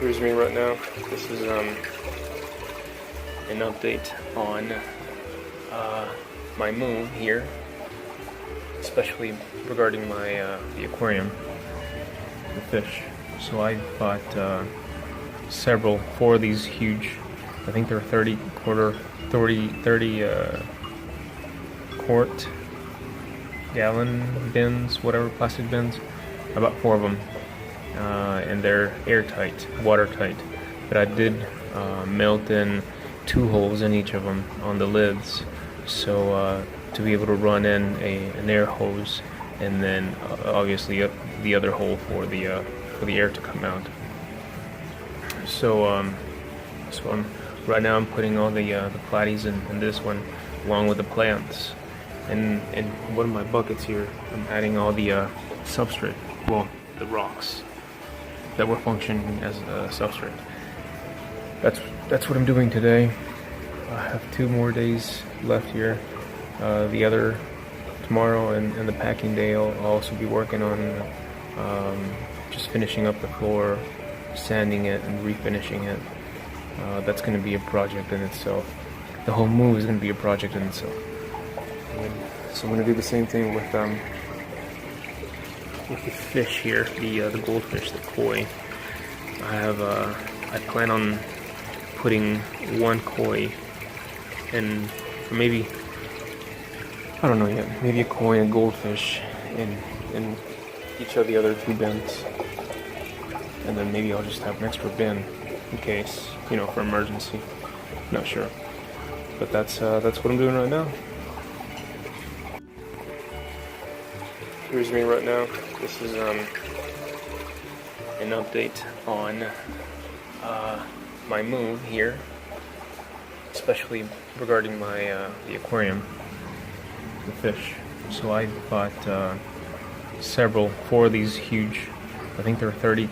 Here's me right now. This is an update on my move here, especially regarding my the aquarium, the fish. So I bought four of these huge, I think they're 30 quart gallon bins, whatever, plastic bins. I bought four of them, and they're airtight, watertight. But I did melt in 2 holes in each of them on the lids, so to be able to run in an air hose, and then obviously the other hole for the air to come out. So right now I'm putting all the platies in this one, along with the plants. And in one of my buckets here, I'm adding all the substrate, well, the rocks that were functioning as a substrate. That's what I'm doing today. I have 2 more days left here. The other tomorrow and the packing day, I'll also be working on just finishing up the floor, sanding it and refinishing it. That's going to be a project in itself. The whole move is going to be a project in itself. So I'm going to do the same thing with the fish here, the goldfish, the koi. I plan on putting 1 koi and maybe, I don't know yet, maybe a koi and a goldfish in each of the other 2 bins, and then maybe I'll just have an extra bin in case, for emergency. Not sure, but that's what I'm doing right now. Here's me right now. This is an update on my move here, especially regarding my the aquarium, the fish. So I bought 4 of these huge, I think they're 30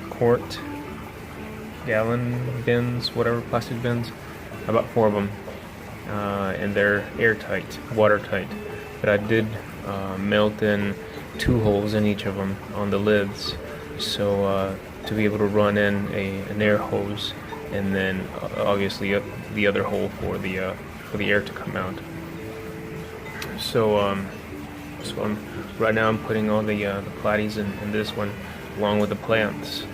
quart gallon bins, whatever, plastic bins. I bought 4 of them, and they're airtight, watertight. But I did melt in 2 holes in each of them on the lids, so to be able to run in an air hose, and then obviously the other hole for the air to come out. So right now I'm putting all the platies in this one, along with the plants.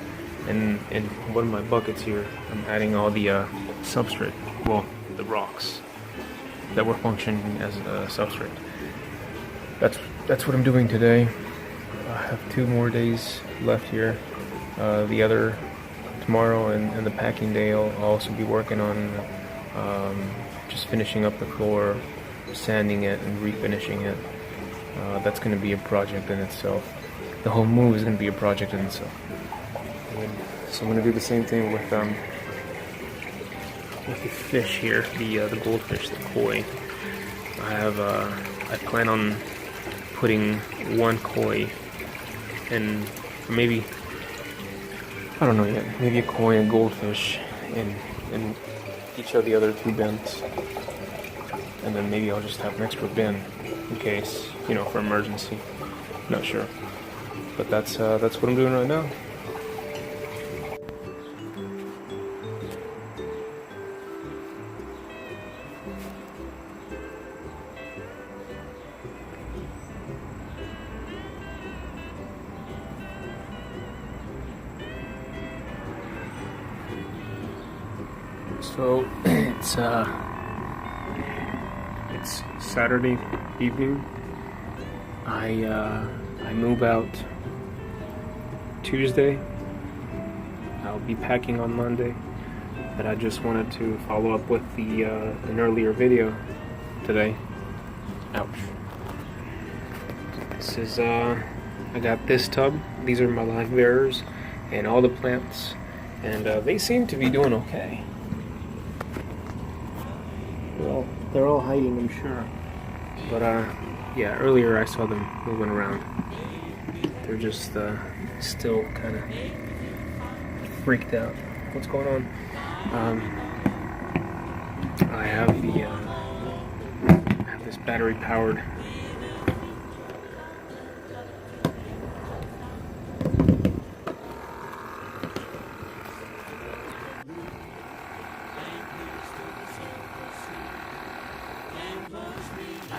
And in one of my buckets here, I'm adding all the substrate, well, the rocks that were functioning as a substrate. That's what I'm doing today. I have 2 more days left here. The other tomorrow and the packing day, I'll also be working on just finishing up the floor, sanding it and refinishing it. That's going to be a project in itself. The whole move is going to be a project in itself. So I'm going to do the same thing with the fish here, the goldfish, the koi. I plan on putting 1 koi and maybe, I don't know yet, maybe a koi and goldfish in each of the other 2 bins, and then maybe I'll just have an extra bin in case, for emergency. Not sure, but that's what I'm doing right now. So it's Saturday evening. I move out Tuesday. I'll be packing on Monday, but I just wanted to follow up with an earlier video today. Ouch. This is I got this tub. These are my live bearers and all the plants, and they seem to be doing okay. Well, they're all hiding, I'm sure. But yeah, earlier I saw them moving around. They're just still kind of freaked out. What's going on? I have this battery-powered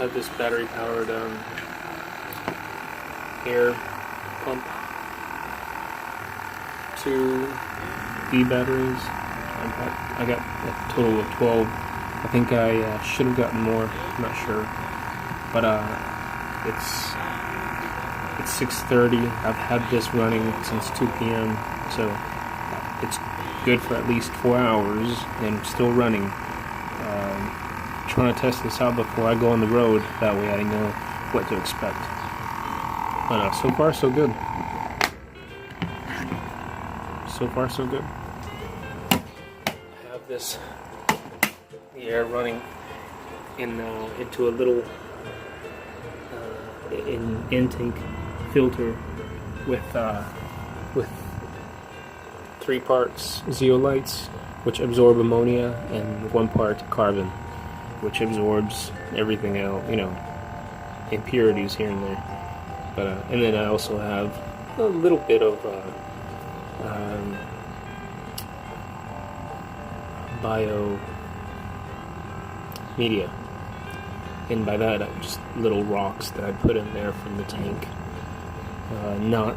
have this battery powered air pump. 2 D batteries. I got a total of 12. I think I should have gotten more. I'm not sure, but it's 6:30. I've had this running since 2 p.m. So it's good for at least 4 hours and still running. Trying to test this out before I go on the road. That way I know what to expect. But so far so good. So far so good. I have the air running into a little intake filter with 3 parts zeolites, which absorb ammonia, and 1 part carbon, which absorbs everything else, impurities here and there. But and then I also have a little bit of bio media, and by that just little rocks that I put in there from the tank. Not,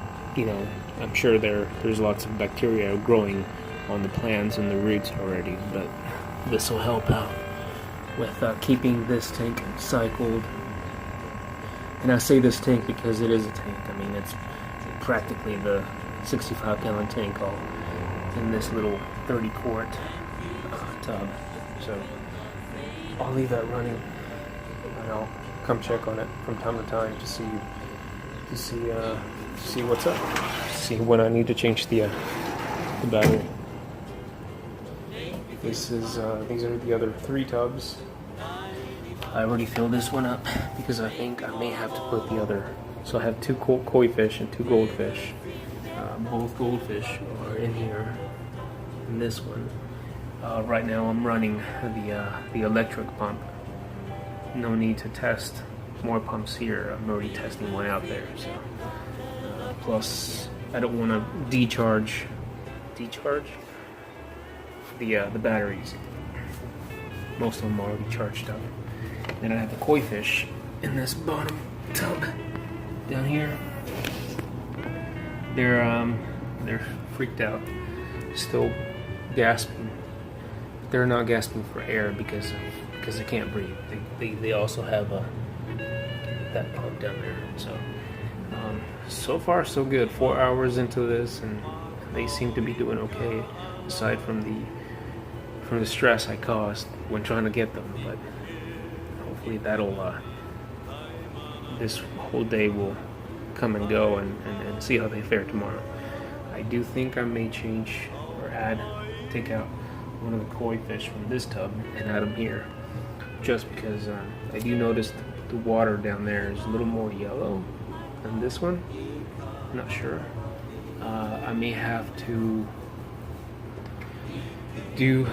I'm sure there's lots of bacteria growing on the plants and the roots already, but this will help out with keeping this tank cycled. And I say this tank because it is a tank. I mean, it's practically the 65-gallon tank all in this little 30-quart tub. So I'll leave that running, and I'll come check on it from time to time to see what's up. See when I need to change the battery. These are the other 3 tubs. I already filled this one up because I think I may have to put the other. So I have 2 koi fish and 2 goldfish. Both goldfish are in here. In this one. Right now I'm running the electric pump. No need to test more pumps here. I'm already testing one out there. So plus I don't want to decharge the batteries. Most of them are already charged up. Then I have the koi fish in this bottom tub down here. They're freaked out, still gasping. They're not gasping for air because they can't breathe. They also have that pump down there. So far so good. 4 hours into this, and they seem to be doing okay, aside from the stress I caused when trying to get them. But hopefully that'll this whole day will come and go, and see how they fare tomorrow. I do think I may change or take out one of the koi fish from this tub and add them here, just because I do notice the water down there is a little more yellow than this one. I'm not sure. I may have to do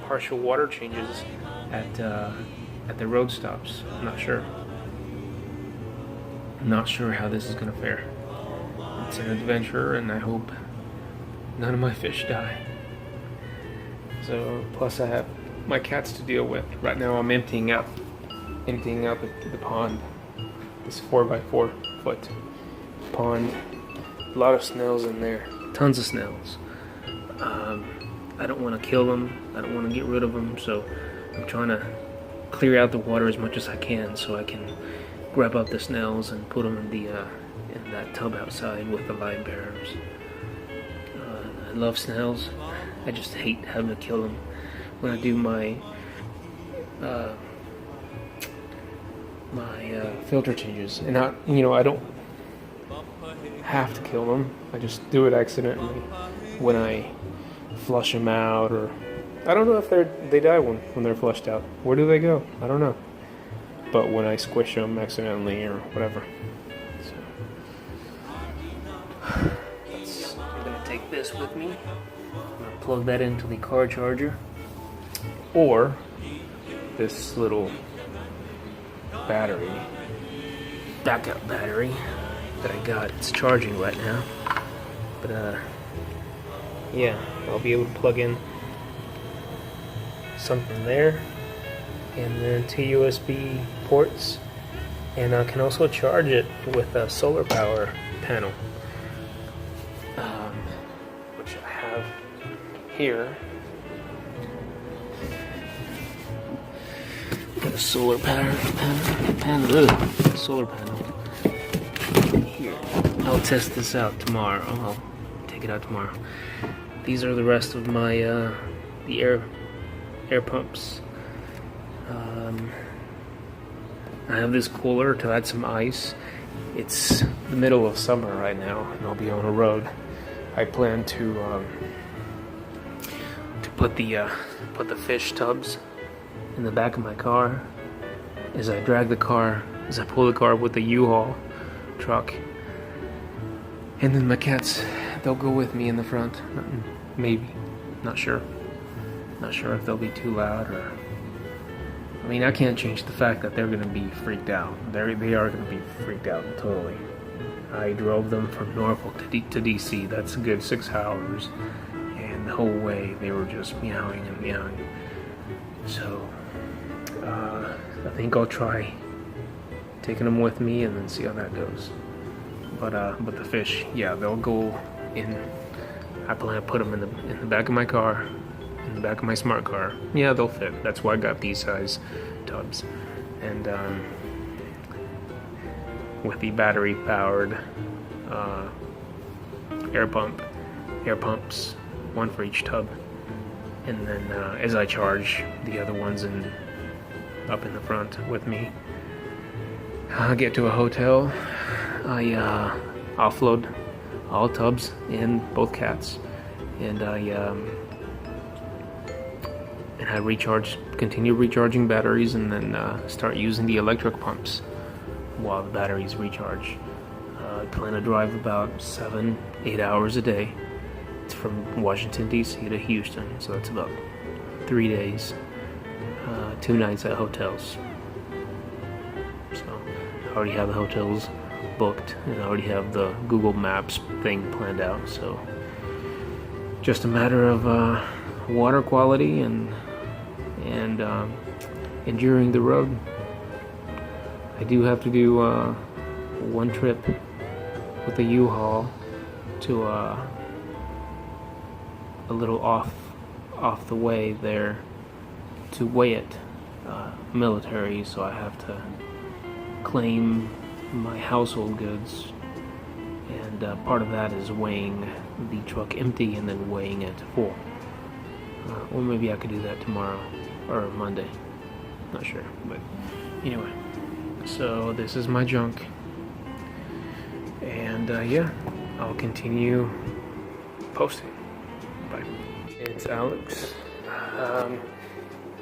partial water changes at the road stops. I'm not sure. I'm not sure how this is gonna fare. It's an adventure, and I hope none of my fish die. So plus I have my cats to deal with. Right now I'm emptying out the pond. This 4x4 foot pond. A lot of snails in there. Tons of snails. I don't want to kill them. I don't want to get rid of them. So I'm trying to clear out the water as much as I can, so I can grab up the snails and put them in that tub outside with the live bearers. I love snails. I just hate having to kill them when I do my filter changes. And I don't have to kill them. I just do it accidentally when I flush them out, or I don't know if they die when they're flushed out. Where do they go? I don't know. But when I squish them accidentally or whatever. So I'm gonna take this with me. I'm gonna plug that into the car charger, or this little battery, backup battery that I got. It's charging right now, but yeah, I'll be able to plug in something there, and then two USB ports, and I can also charge it with a solar power panel, which I have here. Got a solar solar panel here. I'll test this out tomorrow. I'll take it out tomorrow. These are the rest of my the air pumps. I have this cooler to add some ice. It's the middle of summer right now, and I'll be on the road. I plan to put the fish tubs in the back of my car as I pull the car with the U-Haul truck, and then my cats, they'll go with me in the front. Maybe, not sure if they'll be too loud, or I mean, I can't change the fact that they're gonna be freaked out. They are gonna be freaked out totally. I drove them from Norfolk to DC. That's a good 6 hours, and the whole way they were just meowing and meowing. So I think I'll try taking them with me and then see how that goes. But the fish, yeah, they'll go in. I plan to put them in the back of my car, in the back of my smart car. Yeah, they'll fit. That's why I got these size tubs, and with the battery powered air pumps, one for each tub, and then as I charge the other ones up in the front with me. I get to a hotel, I offload all tubs and both cats, and I continue recharging batteries, and then start using the electric pumps while the batteries recharge. I plan to drive about 7-8 hours a day. It's from Washington DC to Houston, so that's about 3 days, 2 nights at hotels. So I already have the hotels booked, and I already have the Google Maps thing planned out. So just a matter of water quality and enduring the road. I do have to do one trip with the U-Haul to a little off the way there to weigh it, military, so I have to claim my household goods, and part of that is weighing the truck empty and then weighing it full. Or maybe I could do that tomorrow or Monday, not sure, but anyway. So this is my junk, and yeah, I'll continue posting. Bye. It's Alex.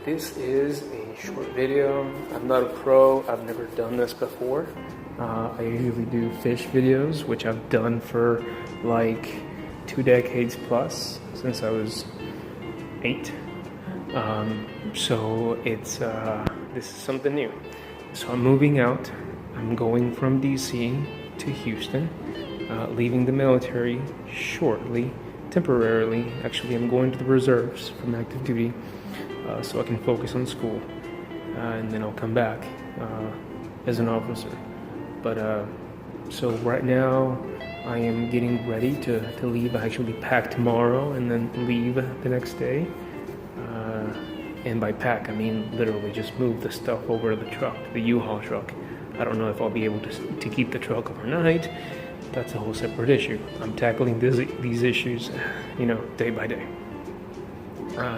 This is a short video. I'm not a pro. I've never done this before. I usually do fish videos, which I've done for like 2 decades plus, since I was 8. So it's this is something new. So I'm moving out. I'm going from DC to Houston, leaving the military shortly, temporarily. Actually, I'm going to the reserves from active duty, so I can focus on school, and then I'll come back as an officer. But so right now I am getting ready to leave. I actually pack tomorrow and then leave the next day. And by pack, I mean literally just move the stuff over to the truck, the U-Haul truck. I don't know if I'll be able to keep the truck overnight. That's a whole separate issue. I'm tackling these issues, day by day.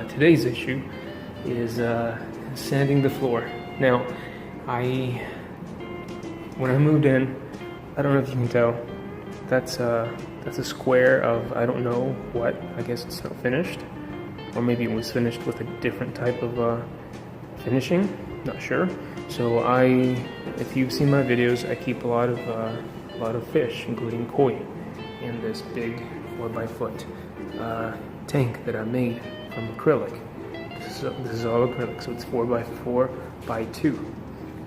Today's issue is sanding the floor. Now, when I moved in, I don't know if you can tell, that's a square of I don't know what. I guess it's not finished. Or maybe it was finished with a different type of finishing, not sure. So if you've seen my videos, I keep a lot of fish, including koi, in this big 4x-foot tank that I made from acrylic. This is all acrylic, so it's 4x4 by 2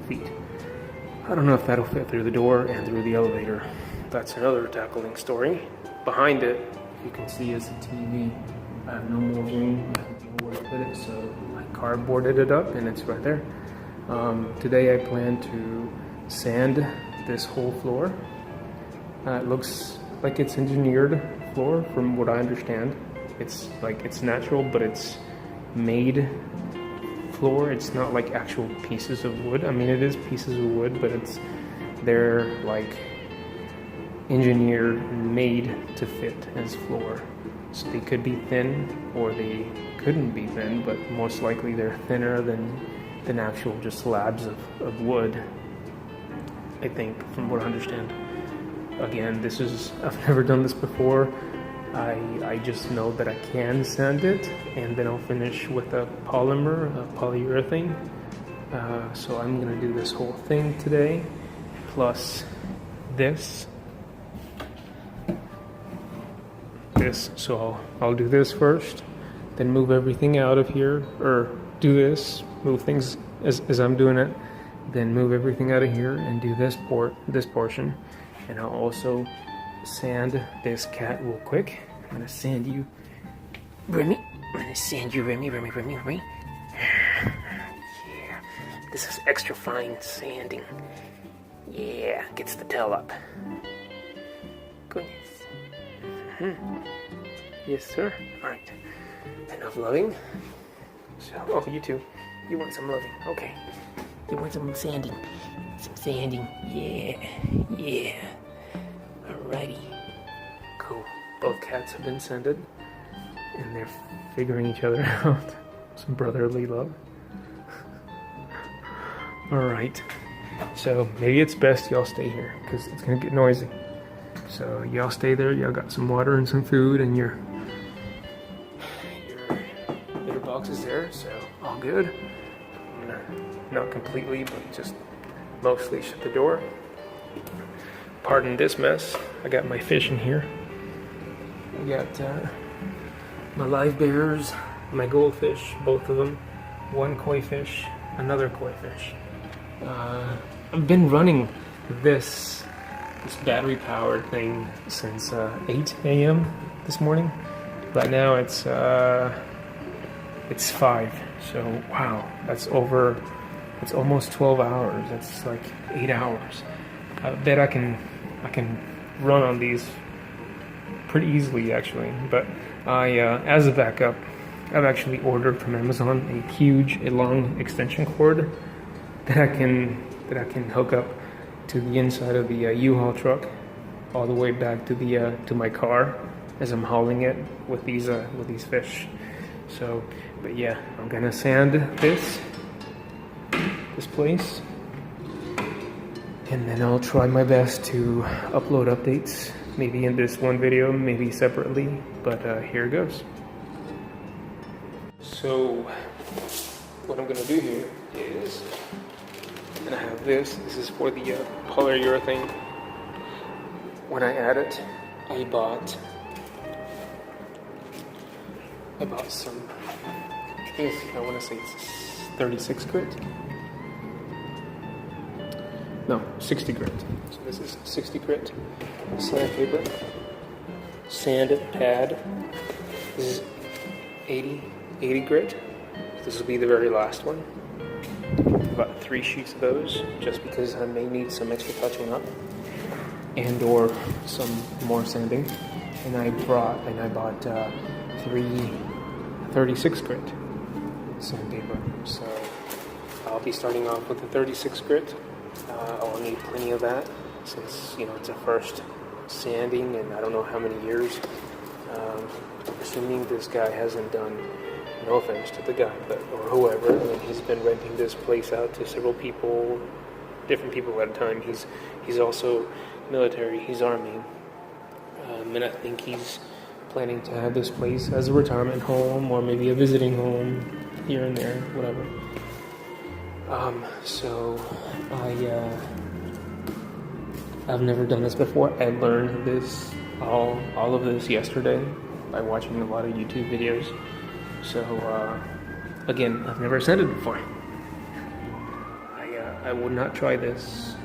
feet. I don't know if that'll fit through the door and through the elevator. That's another tackling story. Behind it, you can see is a TV. I have no more room. I have nowhere to put it, so I cardboarded it up, and it's right there. Today I plan to sand this whole floor. It looks like it's engineered floor from what I understand. It's like it's natural, but it's made floor. It's not like actual pieces of wood. I mean, it is pieces of wood, but they're like engineered and made to fit as floor. So they could be thin or they couldn't be thin, but most likely they're thinner than actual just slabs of wood, I think, from what I understand. Again, I've never done this before. I just know that I can sand it, and then I'll finish with a polyurethane. So I'm gonna do this whole thing today, plus this. So I'll do this first, then move everything out of here, or do this, move things as I'm doing it, then move everything out of here and do this portion. And I'll also sand this cat real quick. I'm gonna sand you, Remy. I'm gonna sand you, Remy. Yeah, this is extra fine sanding. Yeah, gets the tail up. Goodness. Yes, sir. All right. Enough loving. So, oh, you too. You want some loving? Okay. You want some sanding? Some sanding. Yeah. Alrighty. Cool. Both cats have been sanded, and they're figuring each other out. Some brotherly love. Alright. So, maybe it's best y'all stay here, because it's going to get noisy. So, y'all stay there. Y'all got some water and some food, and your litter box is there, so all good. I'm gonna, not completely, but just mostly shut the door. Pardon this mess. I got my fish in here. I got my live bears, my goldfish, both of them. One koi fish, another koi fish. I've been running this battery-powered thing since 8 a.m. this morning. Right now it's 5. So wow, that's almost 12 hours. That's like 8 hours. I bet I can run on these pretty easily, actually. But as a backup, I've actually ordered from Amazon a long extension cord that I can hook up to the inside of the U-Haul truck, all the way back to my car as I'm hauling it with these fish. So, but yeah, I'm gonna sand this place, and then I'll try my best to upload updates, maybe in this one video, maybe separately, but here it goes. So, what I'm gonna do here is, I'm gonna have this is for the polyurethane. When I add it, I bought some, I want to say it's 36 grit. No, 60 grit. So this is 60 grit sandpaper. Sand pad. This is 80 grit. This will be the very last one. About 3 sheets of those, just because I may need some extra touching up and or some more sanding. And I bought 3 36 grit sandpaper. So I'll be starting off with the 36 grit. I'll need plenty of that since it's a first sanding, and I don't know how many years. Assuming this guy hasn't done, no offense to the guy, or whoever, I mean, he's been renting this place out to several people, different people at a time. He's also military, he's Army, and I think he's planning to have this place as a retirement home or maybe a visiting home here and there, whatever. So I've never done this before. I learned this all of this yesterday by watching a lot of YouTube videos. So again, I've never said it before. I would not try this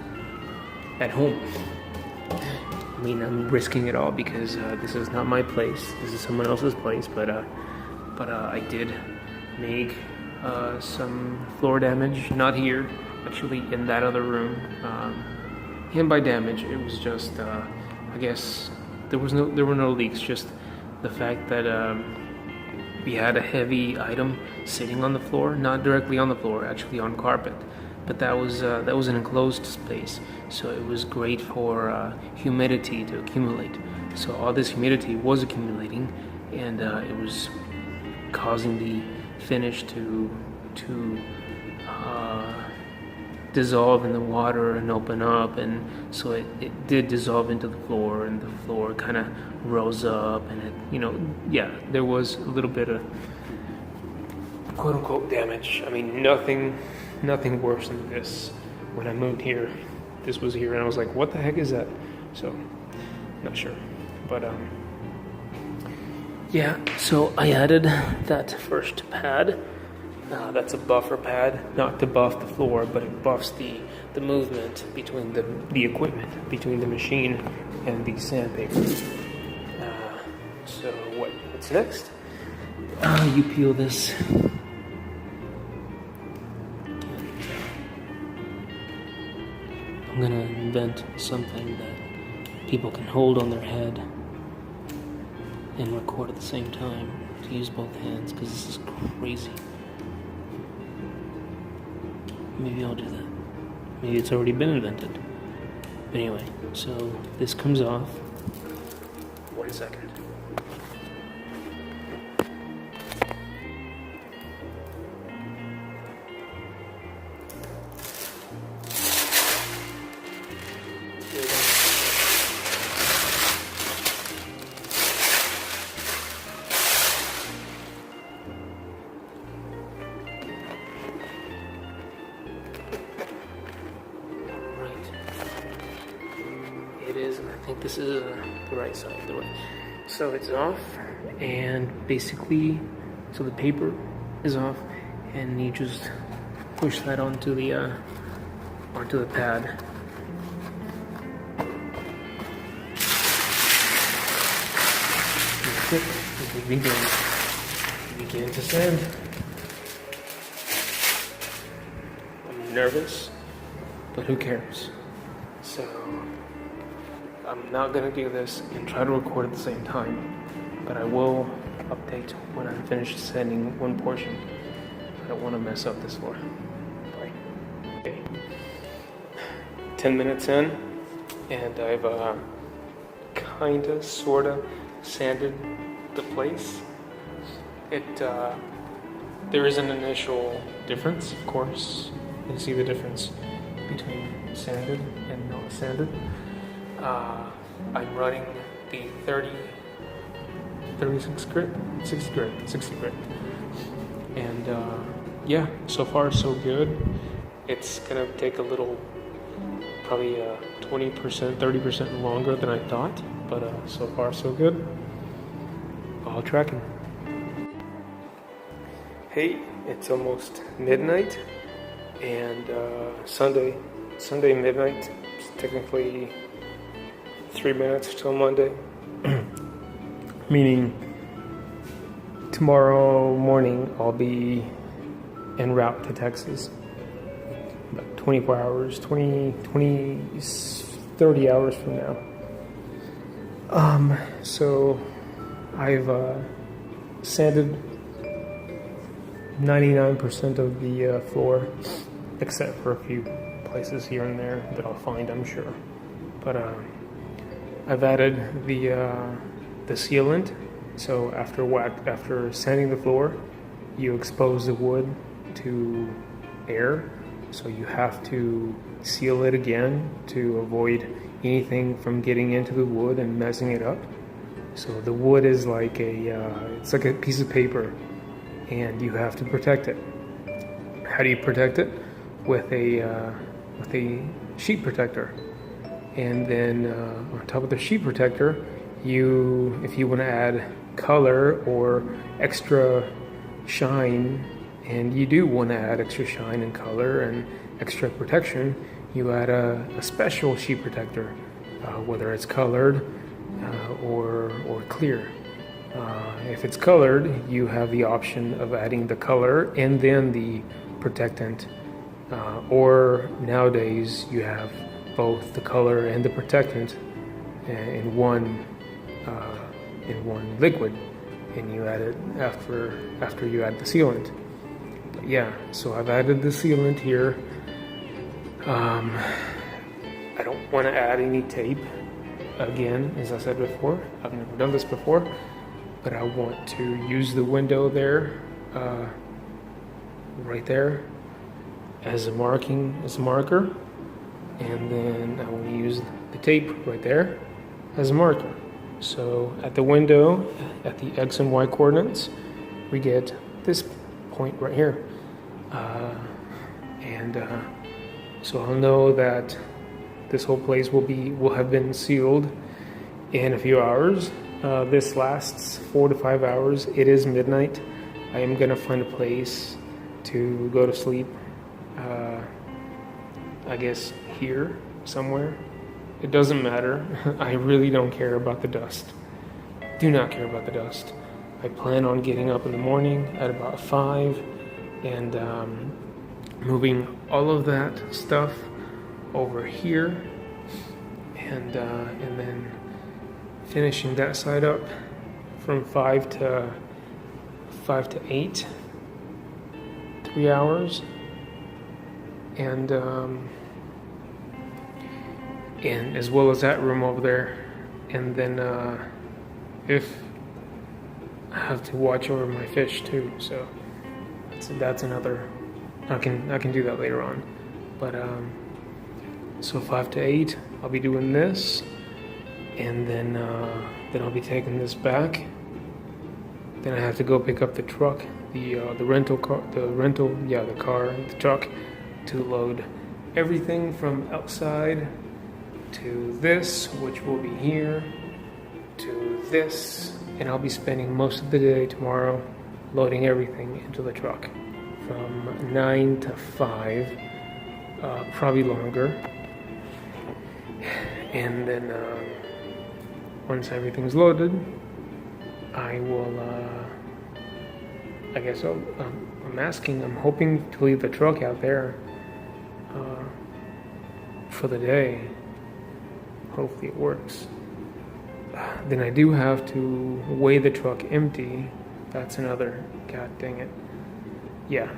at home. I mean, I'm risking it all because this is not my place. This is someone else's place. But I did make some floor damage, not here, actually in that other room. And by damage, it was just, I guess, there were no leaks, just the fact that we had a heavy item sitting on the floor, not directly on the floor, actually on carpet. But that was an enclosed space, so it was great for humidity to accumulate. So all this humidity was accumulating, and it was causing the finish to dissolve in the water and open up, and so it did dissolve into the floor, and the floor kind of rose up, and it, there was a little bit of quote unquote damage. I mean, nothing worse than this. When I moved here, this was here, and I was like, what the heck is that? So, not sure. But, yeah, so I added that first pad. That's a buffer pad, not to buff the floor, but it buffs the movement between the equipment, between the machine and the sandpaper. So what's next? You peel this. I'm gonna invent something that people can hold on their head and record at the same time, to use both hands, because this is crazy. Maybe I'll do that. Maybe it's already been invented. But anyway, so this comes off. Wait a second. It is, and I think this is the right side. So it's off, and basically, so the paper is off, and you just push that onto the pad. That's it. We begin to sand. I'm nervous, but who cares? So I'm not gonna do this and try to record at the same time, but I will update when I'm finished sanding one portion. I don't want to mess up this floor. Bye. Okay. 10 minutes in, and I've kinda, sorta sanded the place. There is an initial difference, of course. You can see the difference between sanded and not sanded. I'm running the 36 grit, 60 grit. And yeah, so far so good. It's gonna take a little, probably 20%, 30% longer than I thought, but so far so good. All tracking. Hey, it's almost midnight, and Sunday midnight. It's technically 3 minutes till Monday. Meaning tomorrow morning I'll be en route to Texas. About 24 hours, 30 hours from now. So I've sanded 99% of the floor, except for a few places here and there that I'll find, I'm sure. But I've added the sealant. So after sanding the floor, you expose the wood to air. So you have to seal it again to avoid anything from getting into the wood and messing it up. So the wood is like it's like a piece of paper, and you have to protect it. How do you protect it? With a sheet protector. And then on top of the sheet protector, if you want to add color or extra shine, and you do want to add extra shine and color and extra protection, you add a special sheet protector, whether it's colored or clear. If it's colored, you have the option of adding the color and then the protectant. Or nowadays, you have both the color and the protectant in one liquid, and you add it after you add the sealant. But yeah, so I've added the sealant here. I don't want to add any tape again, as I said before. I've never done this before, but I want to use the window there, right there, as a marker, and then I want to use the tape right there as a marker. So at the window, at the X and Y coordinates, we get this point right here, so I'll know that this whole place will have been sealed in a few hours. This lasts 4 to 5 hours. It is midnight. I am gonna find a place to go to sleep. I guess here somewhere. It doesn't matter. I really don't care about the dust. Do not care about the dust. I plan on getting up in the morning at about 5 and moving all of that stuff over here, and then finishing that side up from 5 to 8, 3 hours, and as well as that room over there, and then if I have to watch over my fish too, so that's another. I can do that later on, but so 5 to 8, I'll be doing this, and then I'll be taking this back. Then I have to go pick up the truck, the truck, to load everything from outside to this, which will be here, to this, and I'll be spending most of the day tomorrow loading everything into the truck from 9 to 5, probably longer. And then once everything's loaded, I will, I'm hoping to leave the truck out there for the day. Hopefully it works. Then I do have to weigh the truck empty. That's another, god dang it. Yeah.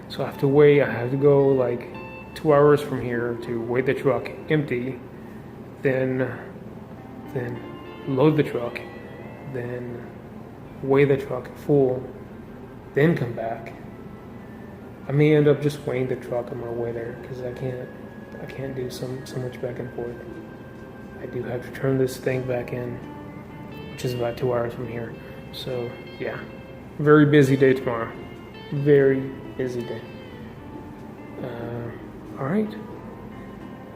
So I have to go like 2 hours from here to weigh the truck empty, then load the truck, then weigh the truck full, then come back. I may end up just weighing the truck on my way there, because I can't do so much back and forth. I do have to turn this thing back in, which is about 2 hours from here. So yeah, very busy day tomorrow. Very busy day. All right,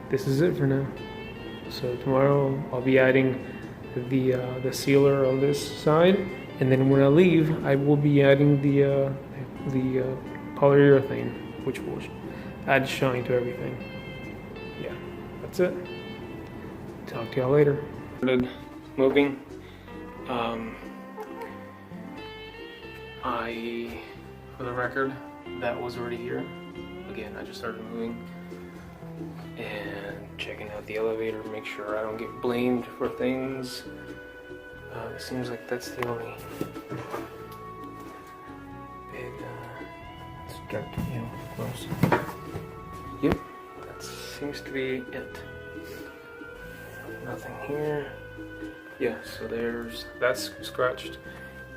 this is it for now. So tomorrow I'll be adding the sealer on this side, and then when I leave, I will be adding the polyurethane, which will add shine to everything. Yeah, that's it. Talk to y'all later. Started moving. For the record, that was already here. Again, I just started moving and checking out the elevator, make sure I don't get blamed for things. It seems like that's the only big, let's start, close. Yep, that seems to be it. Nothing here. Yeah, so that's scratched,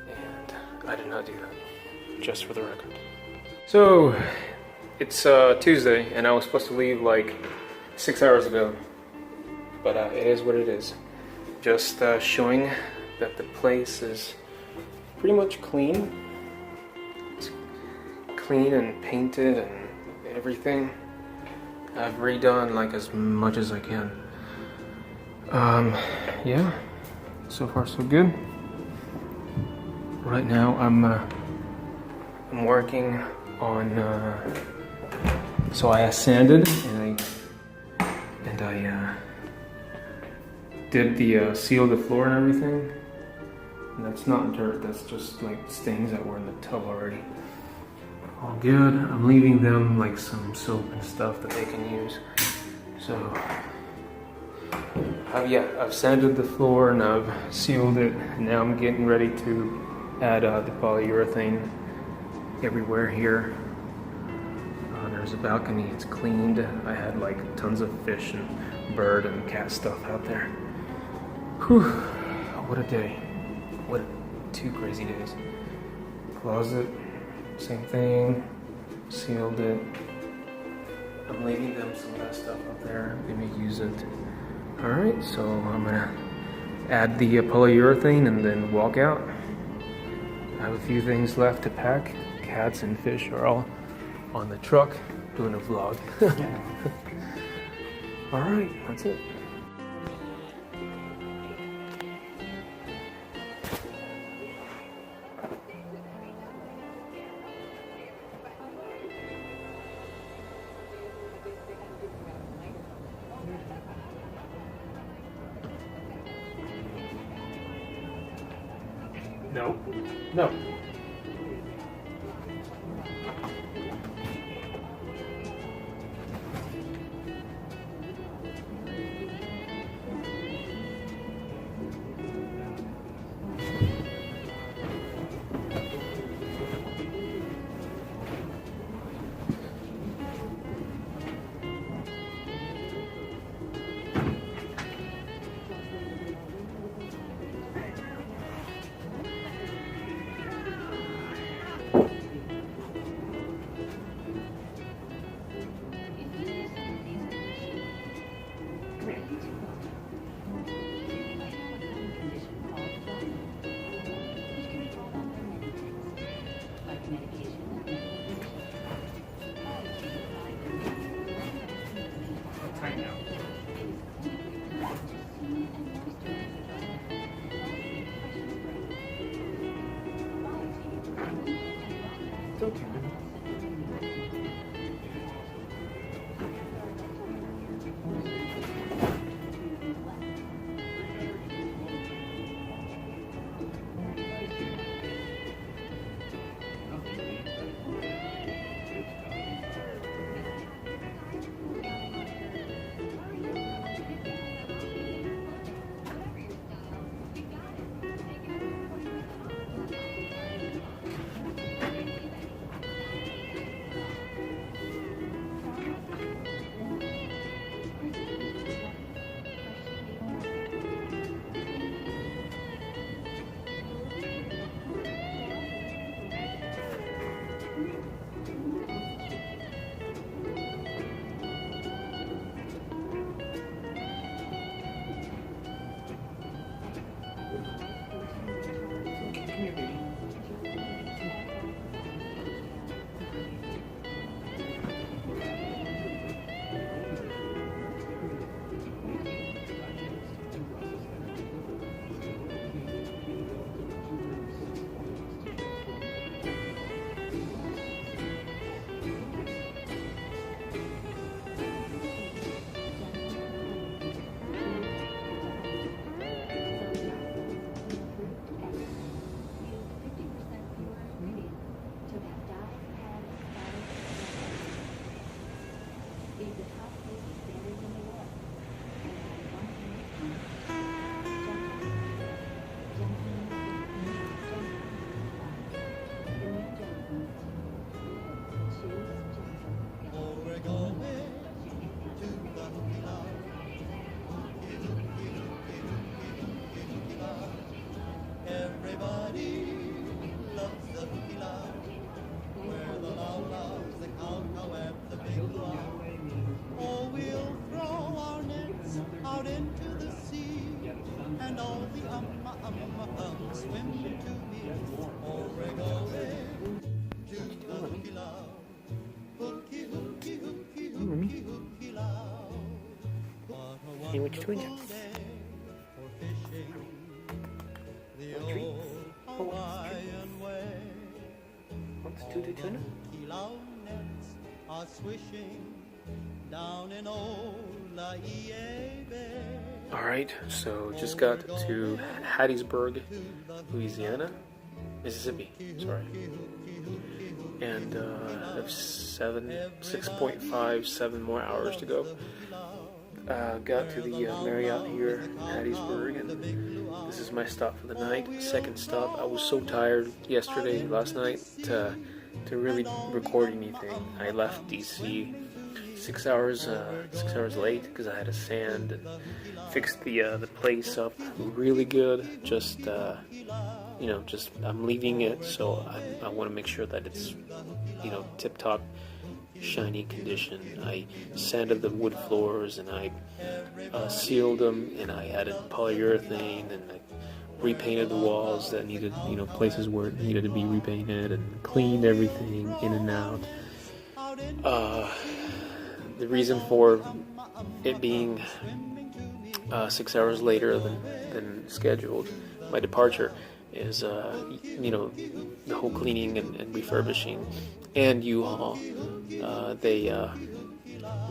and I did not do that, just for the record. So, it's Tuesday, and I was supposed to leave like 6 hours ago, but it is what it is. Just showing that the place is pretty much clean. It's clean and painted and everything. I've redone like as much as I can. Yeah, so far so good. Right now I'm working on, so I sanded and I did the seal the floor and everything. And that's not dirt, that's just like stains that were in the tub already. All good. I'm leaving them like some soap and stuff that they can use. So, I've sanded the floor and I've sealed it. And now I'm getting ready to add the polyurethane everywhere here. There's a balcony, it's cleaned. I had like tons of fish and bird and cat stuff out there. Whew, what a day. What 2 crazy days. Closet, same thing, sealed it. I'm leaving them some of that stuff up there. They may use it. Alright, so I'm gonna add the polyurethane and then walk out. I have a few things left to pack. Cats and fish are all on the truck doing a vlog. Alright, that's it. No. No. It's okay. Hey, what you doing? Wants to do tuna? Are swishing down in old La Ie Bay. Alright, so just got to Hattiesburg, Louisiana, Mississippi, sorry. And I have 6.57 more hours to go. Got to the Marriott here in Hattiesburg, and this is my stop for the night. Second stop. I was so tired last night, to really record anything. I left DC 6 hours late because I had to sand and fix the place up really good. Just I'm leaving it, so I want to make sure that it's tip top, shiny condition. I sanded the wood floors and I sealed them, and I added polyurethane, and I repainted the walls that needed, places where it needed to be repainted, and cleaned everything in and out. The reason for it being 6 hours later than scheduled, my departure, is the whole cleaning and refurbishing, and U-Haul. They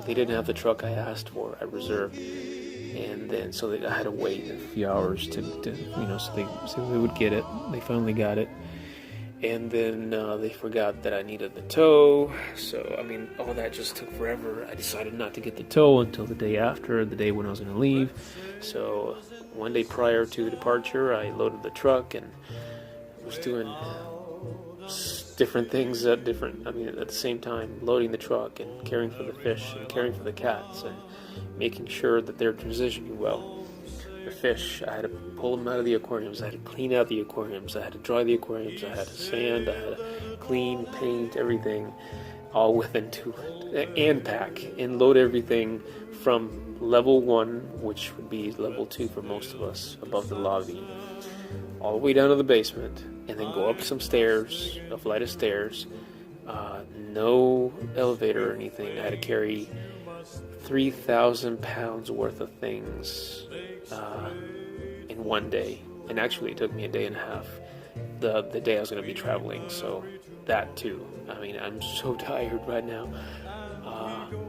didn't have the truck I asked for, I reserved, and then so I had to wait a few hours so they would get it. They finally got it, and then they forgot that I needed the tow. So all that just took forever. I decided not to get the tow until the day after, the day when I was going to leave. So one day prior to departure, I loaded the truck and was doing different things at the same time, loading the truck and caring for the fish and caring for the cats and making sure that they're transitioning well. The fish, I had to pull them out of the aquariums, I had to clean out the aquariums, I had to dry the aquariums, I had to sand, I had to clean, paint, everything, all within and pack and load everything from level 1, which would be level 2 for most of us, above the lobby, all the way down to the basement, and then go up some stairs, a flight of stairs. No elevator or anything. I had to carry 3,000 pounds worth of things in one day, and actually it took me a day and a half, the day I was going to be traveling, so that too. I'm so tired right now,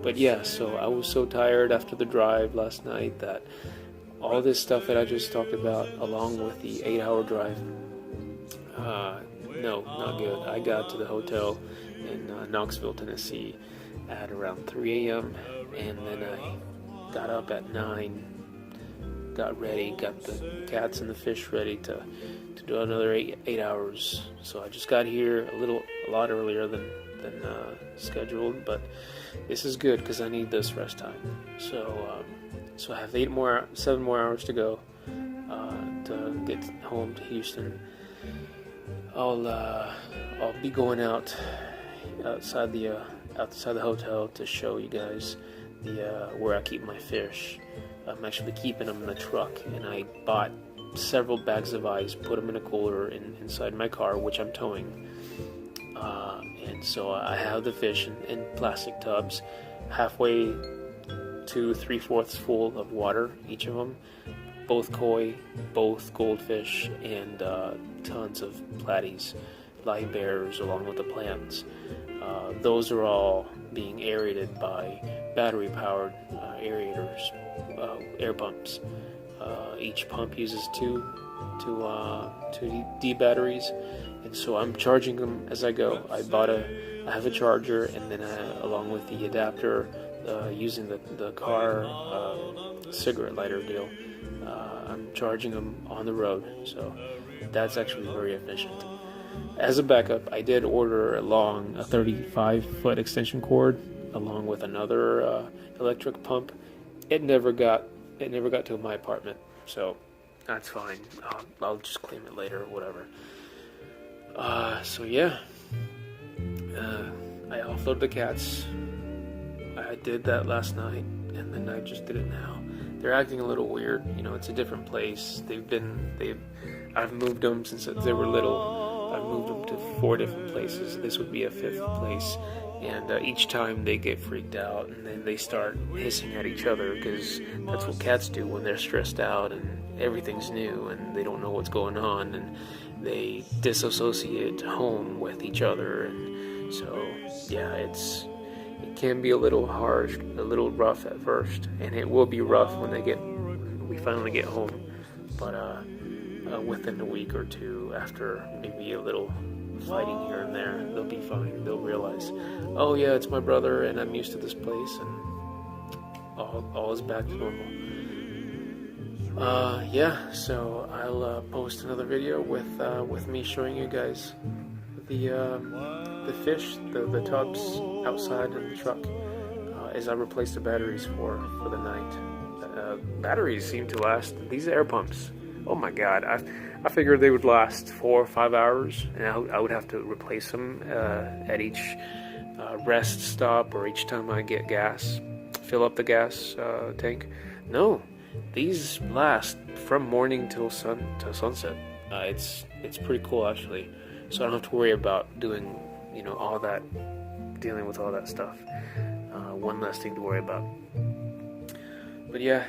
but yeah, so I was so tired after the drive last night that all this stuff that I just talked about, along with the 8-hour drive, no, not good. I got to the hotel in Knoxville, Tennessee at around 3 a.m. and then I got up at 9, got ready, got the cats and the fish ready to do another 8 hours. So I just got here a lot earlier than scheduled, but this is good because I need this rest time. So I have 7 more hours to go to get home to Houston. I'll be going outside the hotel to show you guys where I keep my fish. I'm actually keeping them in the truck, and I bought several bags of ice, put them in a cooler inside my car, which I'm towing. And so I have the fish in plastic tubs, halfway to 3/4 full of water, each of them. Both koi, both goldfish, and tons of platies, live bears, along with the plants. Those are all being aerated by battery-powered aerators, air pumps. Each pump uses two D batteries, and so I'm charging them as I go. I have a charger, and then along with the adapter, using the car cigarette lighter deal, I'm charging them on the road, so that's actually very efficient. As a backup, I did order a 35-foot extension cord along with another electric pump. It never got to my apartment, so that's fine. I'll just claim it later or whatever. So yeah, I offloaded the cats. I did that last night, and then I just did it now. They're acting a little weird. It's a different place. I've moved them since they were little. I've moved them to 4 different places. This would be a 5th place. And each time they get freaked out, and then they start hissing at each other, because that's what cats do when they're stressed out and everything's new and they don't know what's going on, and they disassociate home with each other. And so yeah, it can be a little harsh, a little rough at first, and it will be rough when we finally get home. But within a week or two, after maybe a little fighting here and there, they'll be fine. They'll realize, oh yeah, it's my brother and I'm used to this place, and all is back to normal. Yeah, so I'll post another video with me showing you guys the fish, the tubs outside in the truck, as I replace the batteries for the night. Batteries seem to last. These air pumps, oh my god, I figured they would last 4 or 5 hours, and I would have to replace them at each rest stop or each time I get gas, fill up the gas tank. No, these last from morning till sunset. It's pretty cool actually. So I don't have to worry about doing, all that, dealing with all that stuff. One less thing to worry about. But yeah,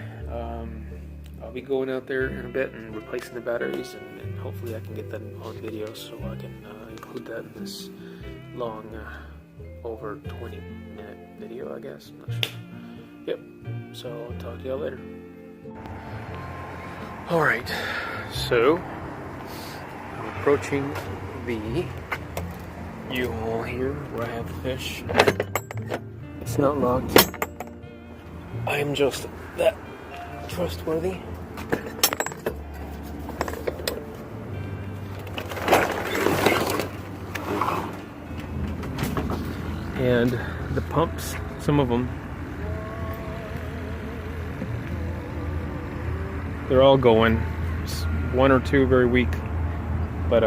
I'll be going out there in a bit and replacing the batteries, and hopefully I can get that on video so I can include that in this long, over 20-minute video, I guess. I'm not sure. Yep. So I'll talk to y'all later. Alright, so I'm approaching the U-Haul here where I have the fish. It's not locked. I am just that trustworthy. And the pumps, some of them, they're all going. Just 1 or 2 very weak, but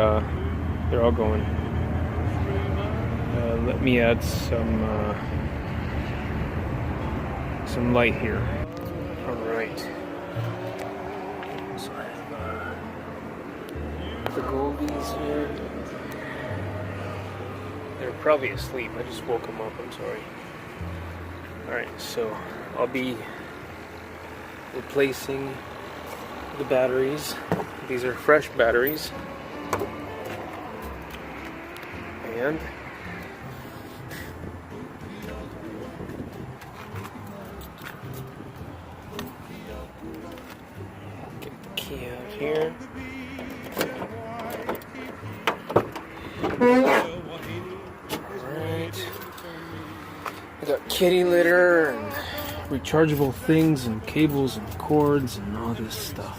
they're all going. Let me add some light here. All right. So I have the goldies here. They're probably asleep. I just woke them up. I'm sorry. All right. So I'll be replacing the batteries. These are fresh batteries. And get the key out here. Alright. I got kitty litter and rechargeable things and cables and cords and all this stuff.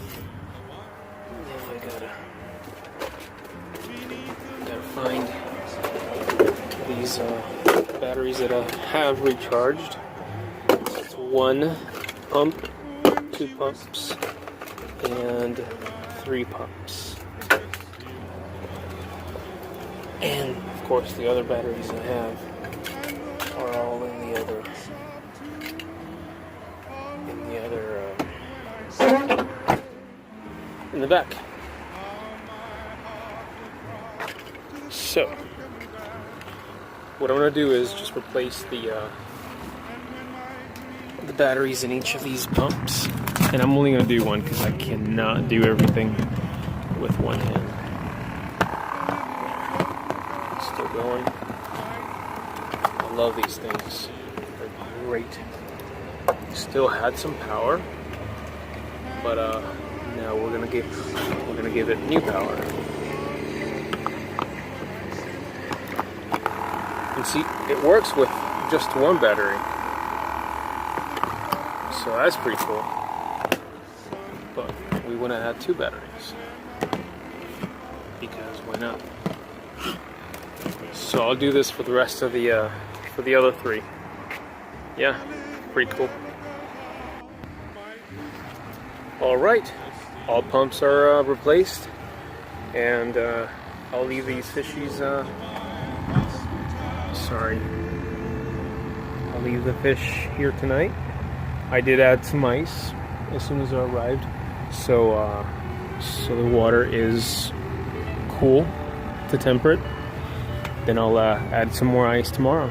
Now I gotta find these batteries that I have recharged. It's 1 pump, 2 pumps, and 3 pumps. And of course the other batteries I have are all in the other in the back. So what I'm gonna do is just replace the batteries in each of these pumps, and I'm only gonna do one because I cannot do everything with one hand. Still going. I love these things. They're great. Still had some power, but now we're gonna give it new power. And see, it works with just 1 battery, so that's pretty cool. But we want to add 2 batteries because why not? So I'll do this for the rest of the for the other 3. Yeah, pretty cool. All right, all pumps are replaced, and I'll leave these fishies. I'll leave the fish here tonight. I did add some ice as soon as I arrived, so the water is cool to temperate. Then I'll add some more ice tomorrow.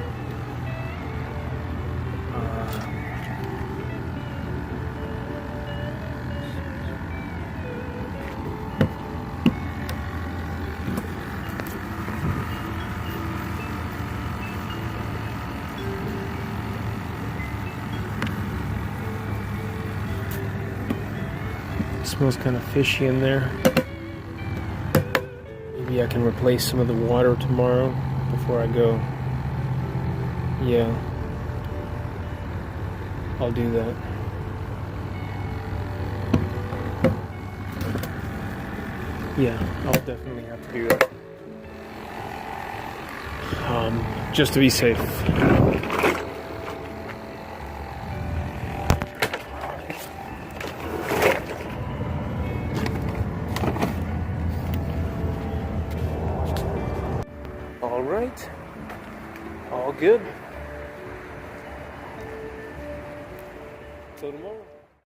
smells kind of fishy in there. Maybe I can replace some of the water tomorrow before I go. Yeah, I'll do that. Yeah, I'll definitely have to do that. Just to be safe. All right, all good. Till tomorrow.